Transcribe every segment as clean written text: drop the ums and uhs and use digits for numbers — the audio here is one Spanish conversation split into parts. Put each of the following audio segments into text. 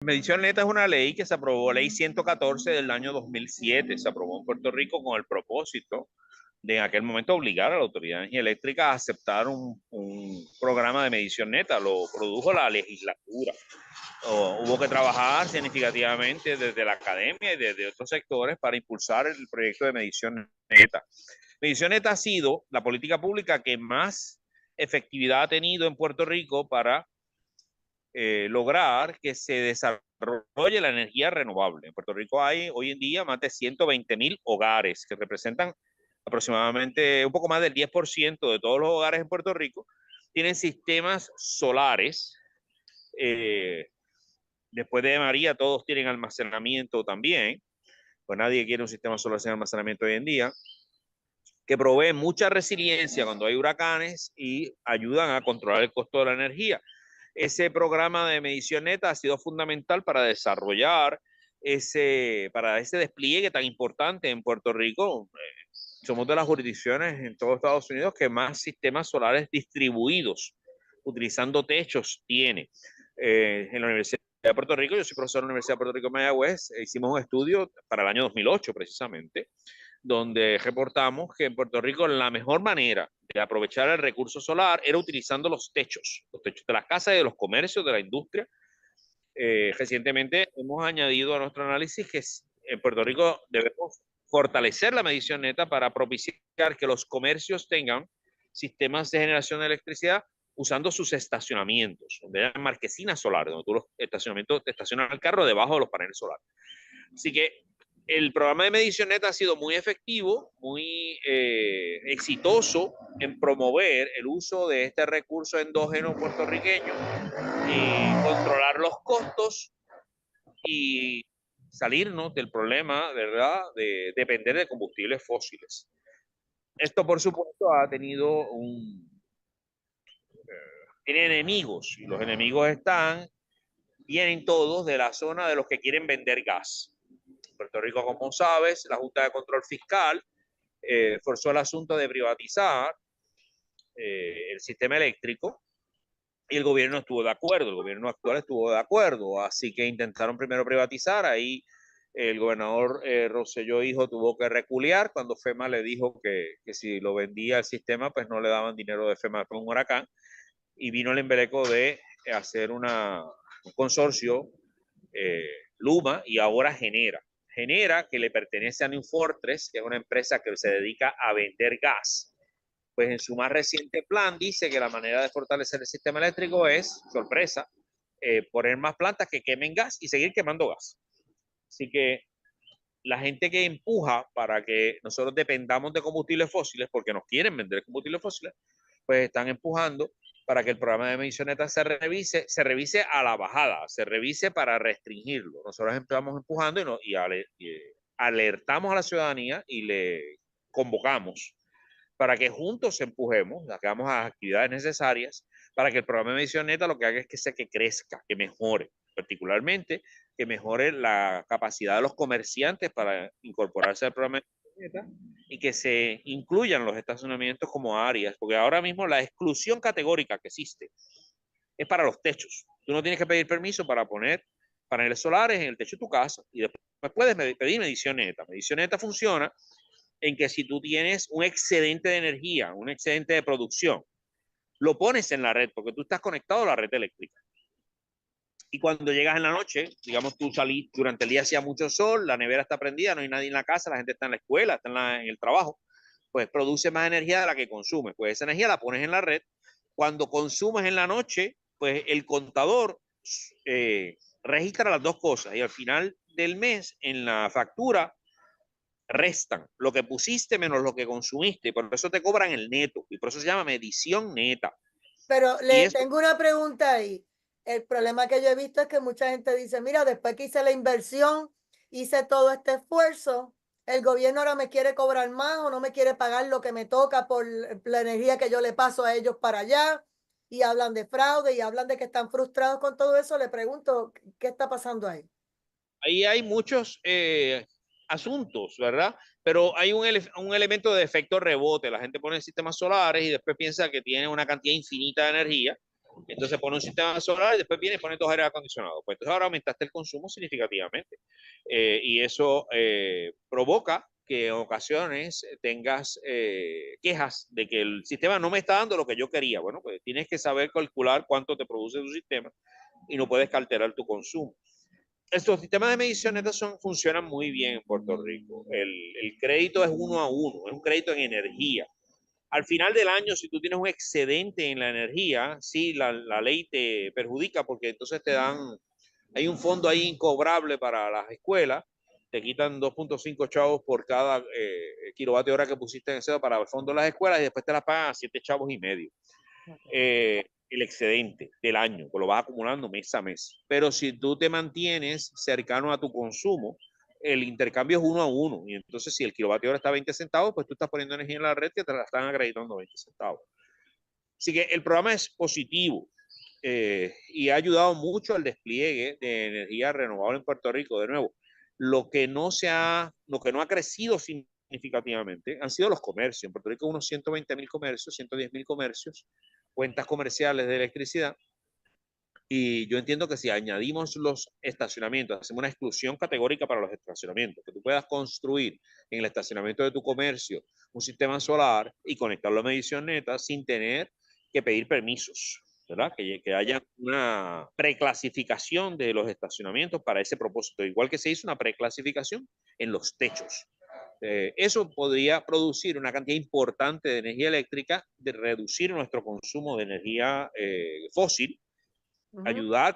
Medición neta es una ley que se aprobó, ley 114 del año 2007, se aprobó en Puerto Rico con el propósito de en aquel momento obligar a la Autoridad de Energía Eléctrica a aceptar un programa de medición neta. Lo produjo la legislatura. Hubo que trabajar significativamente desde la academia y desde otros sectores para impulsar el proyecto de medición neta. Medición neta ha sido la política pública que más efectividad ha tenido en Puerto Rico para lograr que se desarrolle la energía renovable. En Puerto Rico hay hoy en día más de 120,000 hogares que representan aproximadamente un poco más del 10% de todos los hogares en Puerto Rico. Tienen sistemas solares. Después de María, todos tienen almacenamiento también. Pues nadie quiere un sistema solar sin almacenamiento hoy en día, que provee mucha resiliencia cuando hay huracanes y ayudan a controlar el costo de la energía. Ese programa de medición neta ha sido fundamental para desarrollar para ese despliegue tan importante en Puerto Rico. Somos de las jurisdicciones en todos Estados Unidos que más sistemas solares distribuidos, utilizando techos, tiene. En la Universidad de Puerto Rico, yo soy profesor de la Universidad de Puerto Rico Mayagüez, hicimos un estudio para el año 2008 precisamente, donde reportamos que en Puerto Rico la mejor manera de aprovechar el recurso solar era utilizando los techos de las casas y de los comercios, de la industria. Recientemente hemos añadido a nuestro análisis que en Puerto Rico debemos fortalecer la medición neta para propiciar que los comercios tengan sistemas de generación de electricidad usando sus estacionamientos, donde hay marquesinas solares, donde tú los estacionamientos te estacionas el carro debajo de los paneles solares. Así que el programa de medición neta ha sido muy efectivo, muy exitoso en promover el uso de este recurso endógeno puertorriqueño y controlar los costos y salirnos del problema, ¿verdad?, de depender de combustibles fósiles. Esto, por supuesto, ha tenido tiene enemigos, y los enemigos vienen todos de la zona de los que quieren vender gas. En Puerto Rico, como sabes, la Junta de Control Fiscal forzó el asunto de privatizar el sistema eléctrico y el gobierno estuvo de acuerdo, el gobierno actual estuvo de acuerdo, así que intentaron primero privatizar, ahí el gobernador Rosselló Hijo tuvo que reculiar cuando FEMA le dijo que si lo vendía el sistema, pues no le daban dinero de FEMA con un huracán, y vino el embeleco de hacer un consorcio Luma, y ahora Genera, que le pertenece a New Fortress, que es una empresa que se dedica a vender gas. Pues en su más reciente plan dice que la manera de fortalecer el sistema eléctrico es, sorpresa, poner más plantas que quemen gas y seguir quemando gas. Así que la gente que empuja para que nosotros dependamos de combustibles fósiles, porque nos quieren vender combustibles fósiles, pues están empujando para que el programa de medición neta se revise a la bajada, se revise para restringirlo. Nosotros estamos empujando y alertamos a la ciudadanía y le convocamos para que juntos empujemos, hagamos las actividades necesarias para que el programa de medición neta lo que haga es que crezca, que mejore, particularmente que mejore la capacidad de los comerciantes para incorporarse al programa de medición neta y que se incluyan los estacionamientos como áreas, porque ahora mismo la exclusión categórica que existe es para los techos. Tú no tienes que pedir permiso para poner paneles solares en el techo de tu casa y después puedes pedir medición neta. Medición neta funciona en que si tú tienes un excedente de energía, un excedente de producción, lo pones en la red porque tú estás conectado a la red eléctrica. Y cuando llegas en la noche, digamos, tú salís, durante el día hacía mucho sol, la nevera está prendida, no hay nadie en la casa, la gente está en la escuela, está en el trabajo, pues produce más energía de la que consume. Pues esa energía la pones en la red. Cuando consumes en la noche, pues el contador registra las dos cosas y al final del mes en la factura restan lo que pusiste menos lo que consumiste, por eso te cobran el neto y por eso se llama medición neta. Pero Y le eso, tengo una pregunta ahí. El problema que yo he visto es que mucha gente dice, mira, después que hice la inversión, hice todo este esfuerzo, el gobierno ahora me quiere cobrar más o no me quiere pagar lo que me toca por la energía que yo le paso a ellos para allá, y hablan de fraude y hablan de que están frustrados con todo eso. Le pregunto, ¿qué está pasando ahí? ahí hay muchos asuntos, ¿verdad? Pero hay un elemento de efecto rebote. La gente pone sistemas solares y después piensa que tiene una cantidad infinita de energía Entonces pone un sistema solar y después viene y pone 2 aires acondicionados. Pues entonces ahora aumentaste el consumo significativamente. Y eso provoca que en ocasiones tengas quejas de que el sistema no me está dando lo que yo quería. Bueno, pues tienes que saber calcular cuánto te produce tu sistema y no puedes alterar tu consumo. Estos sistemas de medición netas funcionan muy bien en Puerto Rico. El crédito es 1 a 1, es un crédito en energía. Al final del año, si tú tienes un excedente en la energía, sí, la ley te perjudica porque entonces te dan, hay un fondo ahí incobrable para las escuelas, te quitan 2.5 chavos por cada kilovatio hora que pusiste en ese para el fondo de las escuelas y después te las pagan a 7 chavos y medio. El excedente del año, pues lo vas acumulando mes a mes. Pero si tú te mantienes cercano a tu consumo, el intercambio es 1 a 1. Y entonces, si el kilovatio hora está a 20 centavos, pues tú estás poniendo energía en la red que te la están acreditando 20 centavos. Así que el programa es positivo y ha ayudado mucho al despliegue de energía renovable en Puerto Rico. De nuevo, lo que no ha crecido significativamente han sido los comercios. En Puerto Rico unos 120.000 comercios, 110.000 comercios, cuentas comerciales de electricidad. Y yo entiendo que si añadimos los estacionamientos, hacemos una exclusión categórica para los estacionamientos, que tú puedas construir en el estacionamiento de tu comercio un sistema solar y conectarlo a medición neta sin tener que pedir permisos, ¿verdad? Que haya una preclasificación de los estacionamientos para ese propósito, igual que se hizo una preclasificación en los techos. Eso podría producir una cantidad importante de energía eléctrica, de reducir nuestro consumo de energía fósil, ayudar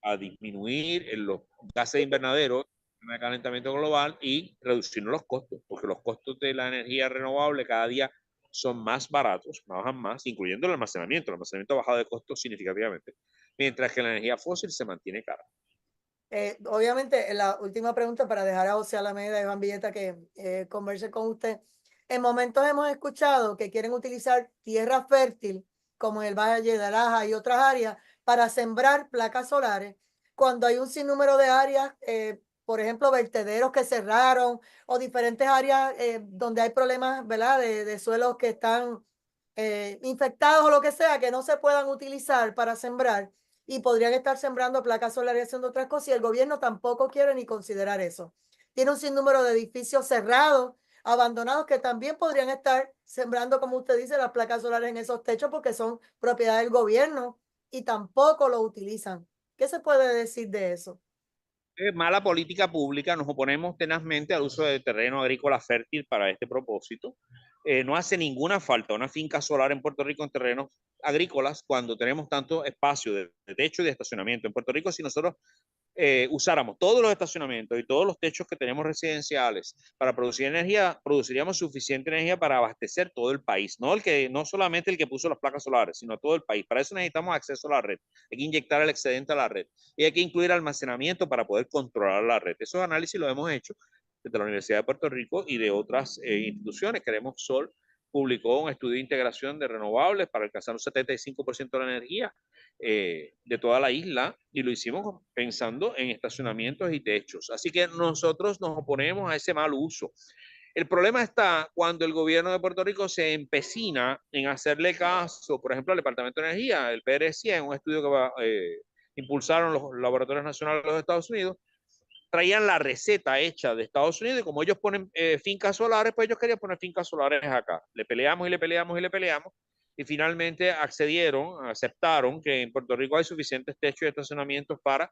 a disminuir los gases de invernadero, el calentamiento global y reducir los costos, porque los costos de la energía renovable cada día son más baratos, bajan más, incluyendo el almacenamiento. El almacenamiento ha bajado de costos significativamente, mientras que la energía fósil se mantiene cara. Obviamente, la última pregunta para dejar a José Alameda y Iván Villeta que converse con usted. En momentos hemos escuchado que quieren utilizar tierra fértil, como el Valle de Araja y otras áreas, para sembrar placas solares, cuando hay un sinnúmero de áreas, por ejemplo, vertederos que cerraron o diferentes áreas donde hay problemas, ¿verdad?, de suelos que están infectados o lo que sea, que no se puedan utilizar para sembrar y podrían estar sembrando placas solares y haciendo otras cosas y el gobierno tampoco quiere ni considerar eso. Tiene un sinnúmero de edificios cerrados, abandonados, que también podrían estar sembrando, como usted dice, las placas solares en esos techos porque son propiedad del gobierno y tampoco lo utilizan. ¿Qué se puede decir de eso? Mala política pública, nos oponemos tenazmente al uso de terreno agrícola fértil para este propósito. No hace ninguna falta una finca solar en Puerto Rico en terrenos agrícolas cuando tenemos tanto espacio de techo y de estacionamiento. En Puerto Rico, si nosotros usáramos todos los estacionamientos y todos los techos que tenemos residenciales para producir energía, produciríamos suficiente energía para abastecer todo el país, no solamente el que puso las placas solares, sino todo el país. Para eso necesitamos acceso a la red, hay que inyectar el excedente a la red y hay que incluir almacenamiento para poder controlar la red. Esos análisis los hemos hecho desde la Universidad de Puerto Rico y de otras instituciones. Queremos Sol publicó un estudio de integración de renovables para alcanzar un 75% de la energía de toda la isla y lo hicimos pensando en estacionamientos y techos. Así que nosotros nos oponemos a ese mal uso. El problema está cuando el gobierno de Puerto Rico se empecina en hacerle caso, por ejemplo, al Departamento de Energía, el PRC, en un estudio que impulsaron los laboratorios nacionales de los Estados Unidos, traían la receta hecha de Estados Unidos y como ellos ponen fincas solares, pues ellos querían poner fincas solares acá. Le peleamos y le peleamos y le peleamos y finalmente aceptaron que en Puerto Rico hay suficientes techos y estacionamientos para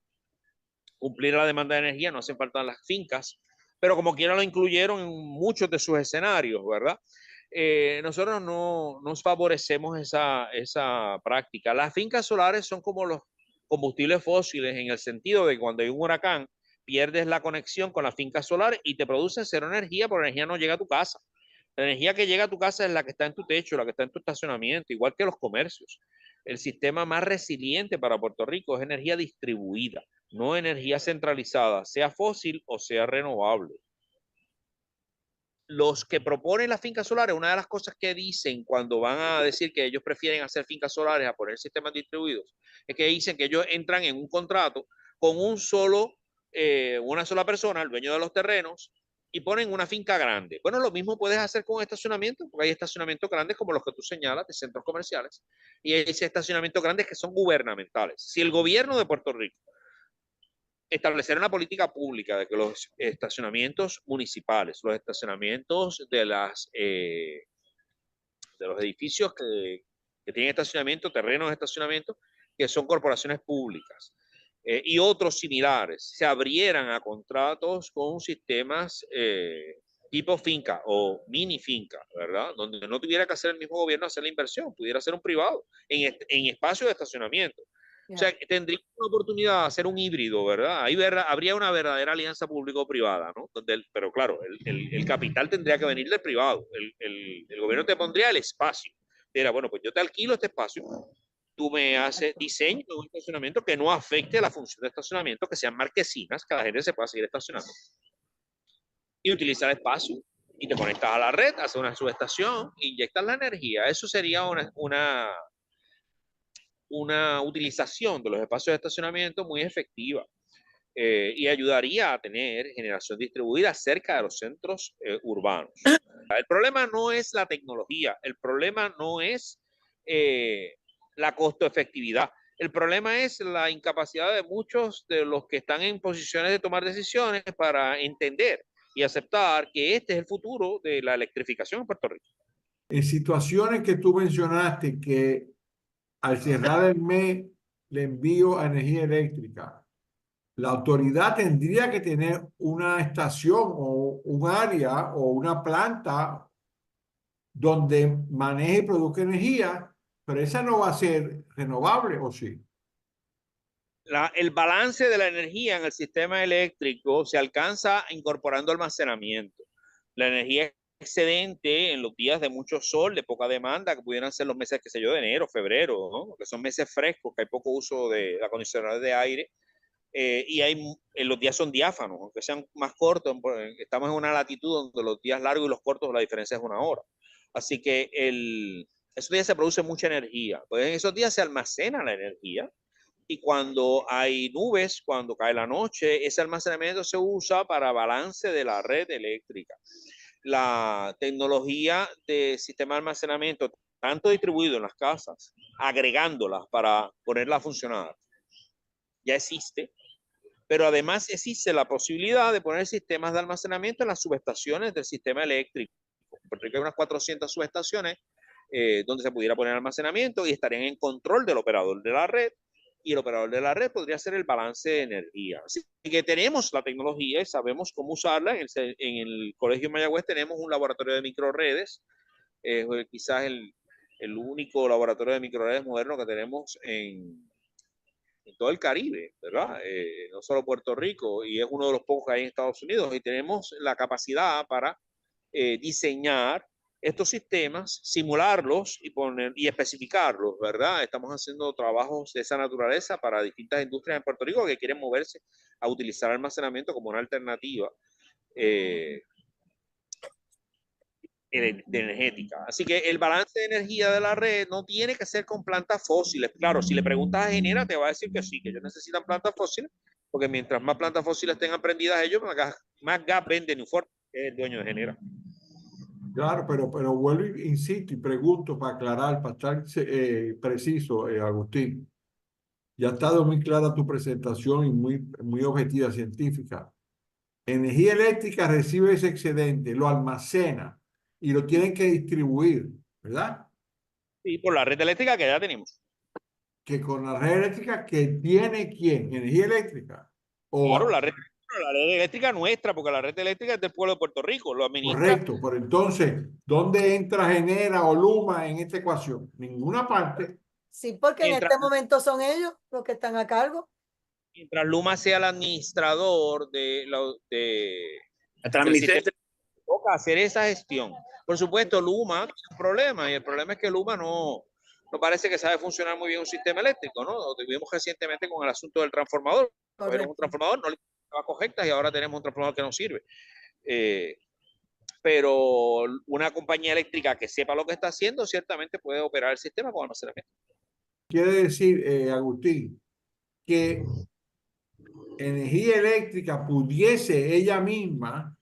cumplir la demanda de energía, no hacen falta las fincas, pero como quiera lo incluyeron en muchos de sus escenarios, ¿verdad? Nosotros no nos favorecemos esa práctica. Las fincas solares son como los combustibles fósiles en el sentido de que cuando hay un huracán, pierdes la conexión con la finca solar y te produce cero energía, pero la energía no llega a tu casa. La energía que llega a tu casa es la que está en tu techo, la que está en tu estacionamiento, igual que los comercios. El sistema más resiliente para Puerto Rico es energía distribuida, no energía centralizada, sea fósil o sea renovable. Los que proponen las fincas solares, una de las cosas que dicen cuando van a decir que ellos prefieren hacer fincas solares a poner sistemas distribuidos, es que dicen que ellos entran en un contrato con una sola persona, el dueño de los terrenos, y ponen una finca grande. Bueno, lo mismo puedes hacer con estacionamientos, porque hay estacionamientos grandes como los que tú señalas, de centros comerciales, y hay estacionamientos grandes que son gubernamentales. Si el gobierno de Puerto Rico establecer una política pública de que los estacionamientos municipales, los estacionamientos de los edificios que tienen estacionamiento, terrenos de estacionamiento, que son corporaciones públicas, y otros similares, se abrieran a contratos con sistemas tipo finca o mini finca, ¿verdad? Donde no tuviera que hacer el mismo gobierno hacer la inversión, pudiera ser un privado en espacio de estacionamiento. O sea, tendría una oportunidad de hacer un híbrido, ¿verdad? Ahí habría una verdadera alianza público-privada, ¿no? Pero claro, el capital tendría que venir del privado. El gobierno te pondría el espacio. Era, bueno, pues yo te alquilo este espacio, tú me haces diseño de un estacionamiento que no afecte a la función de estacionamiento, que sean marquesinas, que la gente se pueda seguir estacionando. Y utilizar el espacio. Y te conectas a la red, haces una subestación, inyectas la energía. Eso sería una utilización de los espacios de estacionamiento muy efectiva, y ayudaría a tener generación distribuida cerca de los centros urbanos. El problema no es la tecnología, el problema no es la costo efectividad, el problema es la incapacidad de muchos de los que están en posiciones de tomar decisiones para entender y aceptar que este es el futuro de la electrificación en Puerto Rico. En situaciones que tú mencionaste que al cerrar el mes le envío a energía eléctrica, la autoridad tendría que tener una estación o un área o una planta donde maneje y produzca energía, pero esa no va a ser renovable, ¿o sí? El balance de la energía en el sistema eléctrico se alcanza incorporando almacenamiento. La energía excedente en los días de mucho sol, de poca demanda, que pudieran ser los meses, qué sé yo, de enero, febrero, ¿no? Que son meses frescos, que hay poco uso de acondicionadores de aire, los días son diáfanos, aunque sean más cortos, estamos en una latitud donde los días largos y los cortos la diferencia es 1 hora. Así que esos días se produce mucha energía, pues en esos días se almacena la energía, y cuando hay nubes, cuando cae la noche, ese almacenamiento se usa para balance de la red eléctrica. La tecnología de sistema de almacenamiento, tanto distribuido en las casas, agregándolas para ponerla a funcionar, ya existe, pero además existe la posibilidad de poner sistemas de almacenamiento en las subestaciones del sistema eléctrico, porque hay unas 400 subestaciones donde se pudiera poner almacenamiento y estarían en control del operador de la red, y el operador de la red podría hacer el balance de energía. Así que tenemos la tecnología y sabemos cómo usarla. En el Colegio Mayagüez tenemos un laboratorio de microredes, quizás el único laboratorio de microredes moderno que tenemos en todo el Caribe, ¿verdad? No solo Puerto Rico, y es uno de los pocos que hay en Estados Unidos, y tenemos la capacidad para diseñar estos sistemas, simularlos y especificarlos, ¿verdad? Estamos haciendo trabajos de esa naturaleza para distintas industrias en Puerto Rico que quieren moverse a utilizar almacenamiento como una alternativa de energética. Así que el balance de energía de la red no tiene que ser con plantas fósiles. Claro, si le preguntas a Genera, te va a decir que sí, que ellos necesitan plantas fósiles, porque mientras más plantas fósiles tengan prendidas ellos, más gas venden Unifor, que es el dueño de Genera. Claro, pero vuelvo, insisto y pregunto para aclarar, para estar preciso, Agustín. Ya ha estado muy clara tu presentación y muy objetiva, científica. Energía eléctrica recibe ese excedente, lo almacena y lo tienen que distribuir, ¿verdad? Y por la red eléctrica que ya tenemos. Que con la red eléctrica que tiene quién, energía eléctrica. Claro, la red eléctrica nuestra, porque la red eléctrica es del pueblo de Puerto Rico, lo administra. Correcto, pero entonces, ¿dónde entra Genera o Luma en esta ecuación? Ninguna parte. Sí, porque en Mientras, este momento son ellos los que están a cargo. mientras Luma sea el administrador del sistema, toca hacer esa gestión. Por supuesto, Luma tiene un problema, y el problema es que Luma no parece que sabe funcionar muy bien un sistema eléctrico, ¿no? Lo tuvimos recientemente con el asunto del transformador. Era un transformador, no le daba correctas, y ahora tenemos un transformador que no sirve. Pero una compañía eléctrica que sepa lo que está haciendo ciertamente puede operar el sistema con almacenamiento. Quiere decir, Agustín, que energía eléctrica pudiese ella misma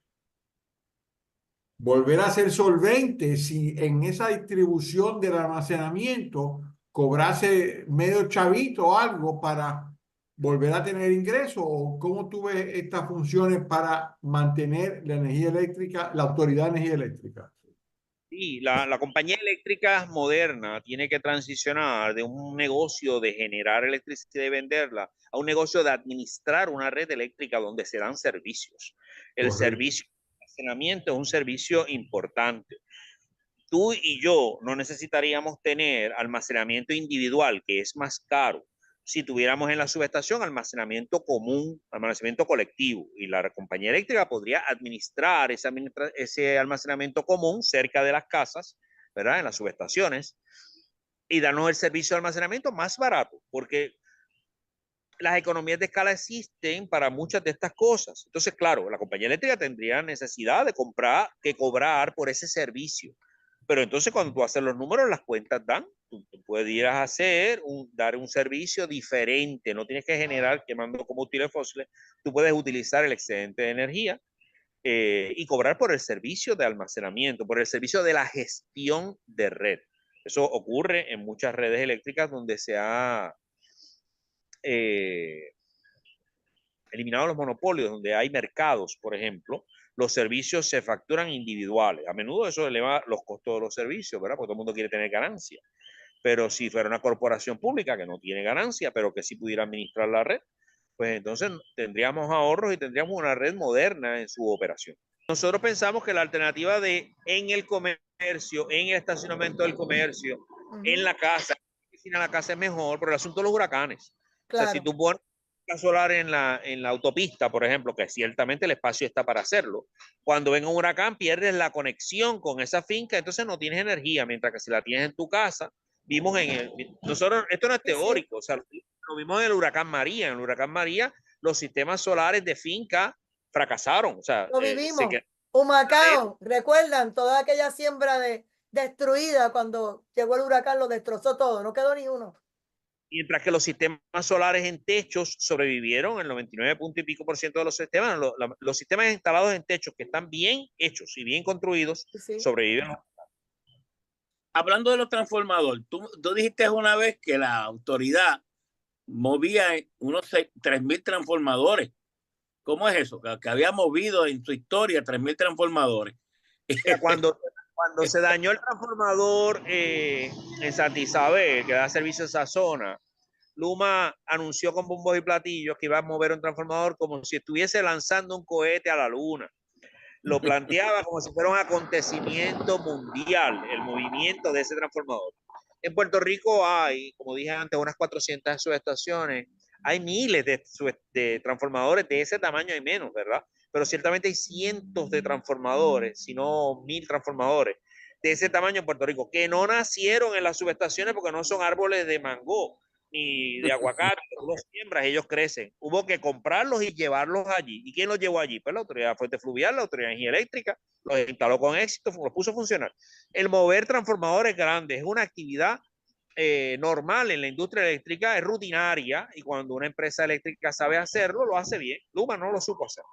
volver a ser solvente si en esa distribución del almacenamiento cobrase medio chavito o algo para volver a tener ingresos? ¿O cómo tú ves estas funciones para mantener la energía eléctrica, la autoridad de energía eléctrica? Sí, la compañía eléctrica moderna tiene que transicionar de un negocio de generar electricidad y venderla a un negocio de administrar una red eléctrica donde se dan servicios. El Correcto. servicio de almacenamiento es un servicio importante. Tú y yo no necesitaríamos tener almacenamiento individual, que es más caro, si tuviéramos en la subestación almacenamiento común, almacenamiento colectivo, y la compañía eléctrica podría administrar ese almacenamiento común cerca de las casas, ¿verdad? En las subestaciones, y darnos el servicio de almacenamiento más barato, porque las economías de escala existen para muchas de estas cosas. Entonces, claro, la compañía eléctrica tendría necesidad de cobrar por ese servicio. Pero entonces cuando tú haces los números, las cuentas dan. Tú pudieras dar un servicio diferente. No tienes que generar quemando combustibles fósiles. Tú puedes utilizar el excedente de energía y cobrar por el servicio de almacenamiento, por el servicio de la gestión de red. Eso ocurre en muchas redes eléctricas donde se ha eh, eliminado los monopolios, donde hay mercados, por ejemplo, los servicios se facturan individuales. A menudo eso eleva los costos de los servicios, ¿verdad? Porque todo el mundo quiere tener ganancia. Pero si fuera una corporación pública que no tiene ganancia, pero que sí pudiera administrar la red, pues entonces tendríamos ahorros y tendríamos una red moderna en su operación. Nosotros pensamos que la alternativa de en el comercio, en el estacionamiento del comercio, en la casa, en la casa es mejor, por el asunto de los huracanes. O sea, si Claro. tú pones solar en la autopista, por ejemplo, que ciertamente el espacio está para hacerlo. Cuando venga un huracán, pierdes la conexión con esa finca, entonces no tienes energía, mientras que si la tienes en tu casa, vimos nosotros, esto no es Sí, sí, teórico, o sea, lo vimos en el huracán María. En el huracán María, los sistemas solares de finca fracasaron, o sea, lo se vivimos. quedaron. Humacao, ¿recuerdan? Toda aquella siembra destruida cuando llegó el huracán, lo destrozó todo, no quedó ni uno. Mientras que los sistemas solares en techos sobrevivieron, el 99 punto y pico por ciento de los sistemas, los sistemas instalados en techos que están bien hechos y bien construidos, Sí, sí. sobreviven. Hablando de los transformadores, tú dijiste una vez que la autoridad movía unos 3.000 transformadores. ¿Cómo es eso? Que había movido en su historia 3.000 transformadores. Mira, cuando se dañó el transformador en Santa Isabel, que da servicio a esa zona, Luma anunció con bombos y platillos que iba a mover un transformador como si estuviese lanzando un cohete a la luna. Lo planteaba como si fuera un acontecimiento mundial, el movimiento de ese transformador. En Puerto Rico hay, como dije antes, unas 400 subestaciones. Hay miles de transformadores de ese tamaño y menos, ¿verdad? Pero ciertamente hay cientos de transformadores, si no 1000 transformadores de ese tamaño en Puerto Rico, que no nacieron en las subestaciones porque no son árboles de mango ni de aguacate, los siembras, ellos crecen. Hubo que comprarlos y llevarlos allí. ¿Y quién los llevó allí? Pues la Autoridad de Fuente Fluvial, la Autoridad de Energía Eléctrica, los instaló con éxito, los puso a funcionar. El mover transformadores grandes es una actividad normal en la industria eléctrica, es rutinaria, y cuando una empresa eléctrica sabe hacerlo, lo hace bien. Luma no lo supo hacer.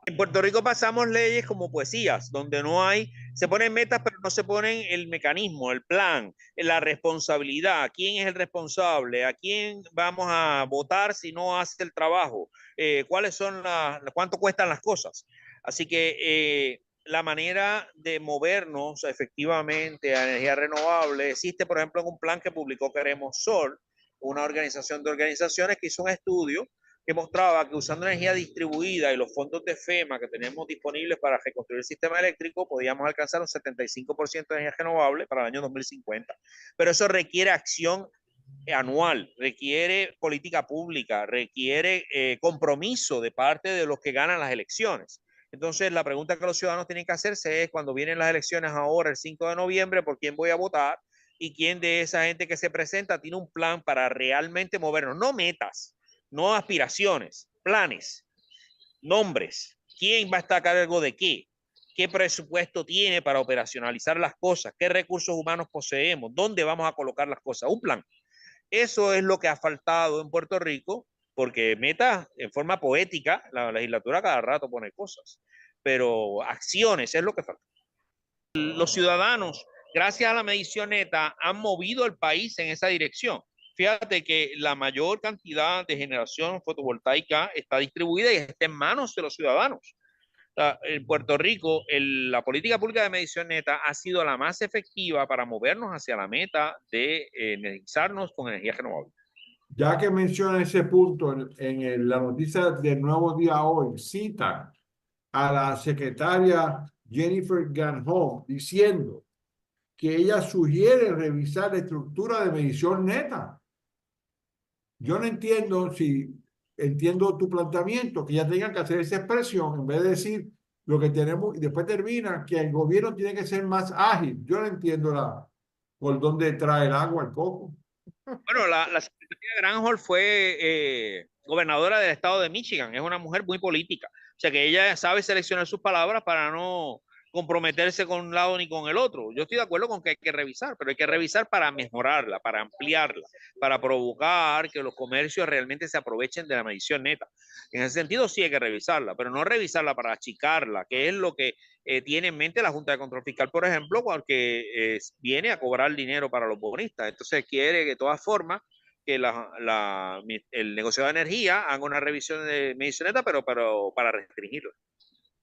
En Puerto Rico pasamos leyes como poesías, donde no hay, se ponen metas, pero no se ponen el mecanismo, el plan, la responsabilidad, quién es el responsable, a quién vamos a votar si no hace el trabajo, cuáles son cuánto cuestan las cosas. Así que la manera de movernos efectivamente a energía renovable existe, por ejemplo, en un plan que publicó Queremos Sol, una organización de organizaciones que hizo un estudio que mostraba que usando energía distribuida y los fondos de FEMA que tenemos disponibles para reconstruir el sistema eléctrico, podíamos alcanzar un 75% de energía renovable para el año 2050. Pero eso requiere acción anual, requiere política pública, requiere compromiso de parte de los que ganan las elecciones. Entonces, la pregunta que los ciudadanos tienen que hacerse es, cuando vienen las elecciones ahora, el 5 de noviembre, ¿por quién voy a votar? Y quién de esa gente que se presenta tiene un plan para realmente movernos, no metas, no aspiraciones, planes, nombres. ¿Quién va a estar a cargo de qué? ¿Qué presupuesto tiene para operacionalizar las cosas? ¿Qué recursos humanos poseemos? ¿Dónde vamos a colocar las cosas? Un plan. Eso es lo que ha faltado en Puerto Rico, porque meta en forma poética, la legislatura cada rato pone cosas, pero acciones es lo que falta. los ciudadanos, gracias a la medición neta, han movido el país en esa dirección. Fíjate que la mayor cantidad de generación fotovoltaica está distribuida y está en manos de los ciudadanos. En Puerto Rico, la política pública de medición neta ha sido la más efectiva para movernos hacia la meta de energizarnos con energía renovable. Ya que menciona ese punto la noticia del Nuevo Día hoy, citan a la secretaria Jennifer Granholm diciendo que ella sugiere revisar la estructura de medición neta. Yo no entiendo entiendo tu planteamiento, que ya tengan que hacer esa expresión en vez de decir lo que tenemos y después termina que el gobierno tiene que ser más ágil. Yo no entiendo por dónde trae el agua el coco. Bueno, la secretaria Granholm fue gobernadora del estado de Michigan. Es una mujer muy política. O sea que ella sabe seleccionar sus palabras para no comprometerse con un lado ni con el otro. Yo estoy de acuerdo con que hay que revisar, pero hay que revisar para mejorarla, para ampliarla, para provocar que los comercios realmente se aprovechen de la medición neta. En ese sentido sí hay que revisarla, pero no revisarla para achicarla, que es lo que tiene en mente la Junta de Control Fiscal, por ejemplo, porque viene a cobrar dinero para los bonistas. Entonces quiere que de todas formas que el negociado de energía haga una revisión de medición neta, pero para restringirlo.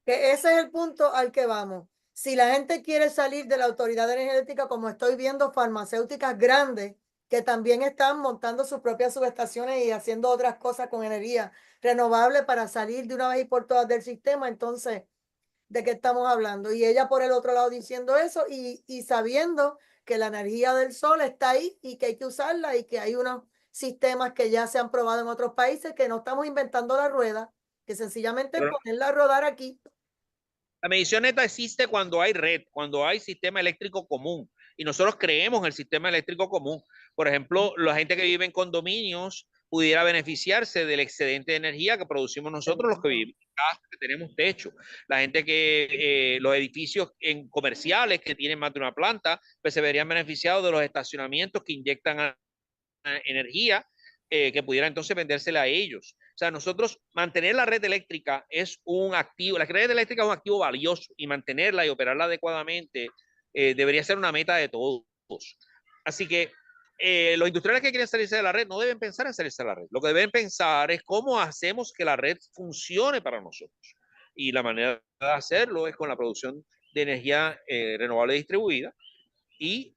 Que ese es el punto al que vamos. Si la gente quiere salir de la autoridad energética, como estoy viendo farmacéuticas grandes que también están montando sus propias subestaciones y haciendo otras cosas con energía renovable para salir de una vez y por todas del sistema, entonces, ¿de qué estamos hablando? Y ella por el otro lado diciendo eso y sabiendo que la energía del sol está ahí y que hay que usarla y que hay unos sistemas que ya se han probado en otros países, que no estamos inventando la rueda, que sencillamente es ponerla a rodar aquí. La medición neta existe cuando hay red, cuando hay sistema eléctrico común. Y nosotros creemos el sistema eléctrico común. Por ejemplo, la gente que vive en condominios pudiera beneficiarse del excedente de energía que producimos nosotros, los que vivimos en casa, que tenemos techo. La gente los edificios comerciales que tienen más de una planta, pues se verían beneficiados de los estacionamientos que inyectan energía, que pudiera entonces vendérsela a ellos. O sea, nosotros mantener la red eléctrica es un activo, la red eléctrica es un activo valioso y mantenerla y operarla adecuadamente debería ser una meta de todos. Así que los industriales que quieren salirse de la red no deben pensar en salirse de la red. Lo que deben pensar es cómo hacemos que la red funcione para nosotros. Y la manera de hacerlo es con la producción de energía renovable distribuida y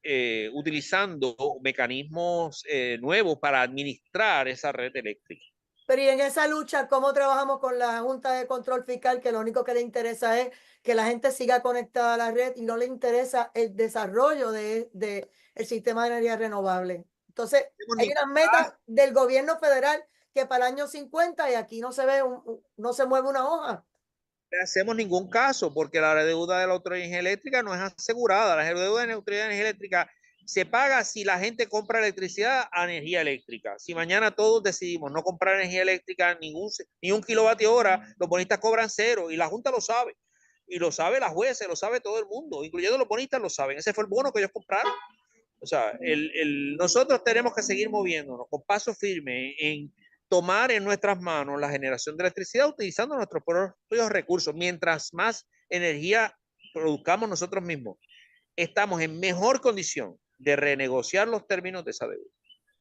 utilizando mecanismos nuevos para administrar esa red eléctrica. Pero y en esa lucha, ¿cómo trabajamos con la Junta de Control Fiscal, que lo único que le interesa es que la gente siga conectada a la red y no le interesa el desarrollo del sistema de energía renovable? Entonces, hay unas metas del gobierno federal que para el año 50 y aquí no se ve, no se mueve una hoja. No hacemos ningún caso porque la deuda de la Autoridad de Energía Eléctrica no es asegurada. La deuda de la Autoridad de Energía Eléctrica se paga si la gente compra electricidad a energía eléctrica. Si mañana todos decidimos no comprar energía eléctrica ni un kilovatio hora, los bonistas cobran cero y la Junta lo sabe. Y lo sabe la jueza, lo sabe todo el mundo, incluyendo los bonistas lo saben. Ese fue el bono que ellos compraron. O sea, nosotros tenemos que seguir moviéndonos con paso firme en tomar en nuestras manos la generación de electricidad utilizando nuestros propios recursos. Mientras más energía produzcamos nosotros mismos, estamos en mejor condición de renegociar los términos de esa deuda.